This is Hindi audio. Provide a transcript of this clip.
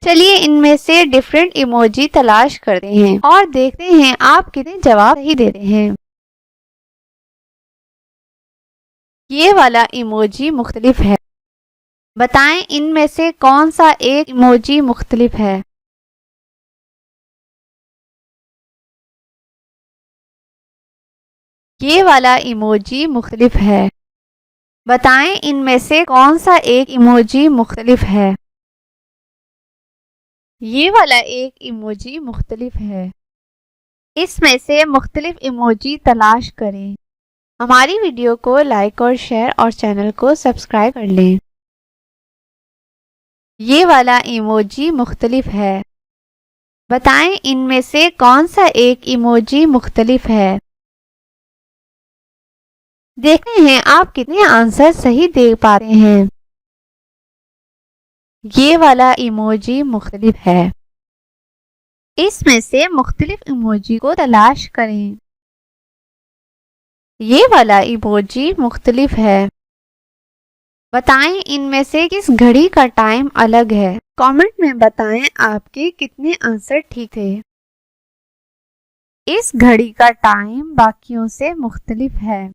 चलिए इनमें से डिफरेंट इमोजी तलाश करते हैं और देखते हैं आप कितने जवाब सही देते हैं। ये वाला इमोजी मुख्तलिफ है। बताएं इनमें से कौन सा एक इमोजी मुख्तलिफ है। ये वाला इमोजी मुख्तलिफ है। बताएं इनमें से कौन सा एक इमोजी मुख्तलिफ है। ये वाला एक इमोजी मुख्तलिफ है। इसमें से मुख्तलिफ इमोजी तलाश करें। हमारी वीडियो को लाइक और शेयर और चैनल को सब्सक्राइब कर लें। ये वाला इमोजी मुख्तलिफ है। बताएं इनमें से कौन सा एक इमोजी मुख्तलिफ है। देखते हैं आप कितने आंसर सही दे पाते हैं। ये वाला इमोजी मुख्तलिफ है। इसमें से मुख्तलिफ इमोजी को तलाश करें। ये वाला इमोजी मुख्तलिफ है। बताएं इनमें से किस घड़ी का टाइम अलग है। कमेंट में बताएं आपके कितने आंसर ठीक थे। इस घड़ी का टाइम बाकियों से मुख्तलिफ है।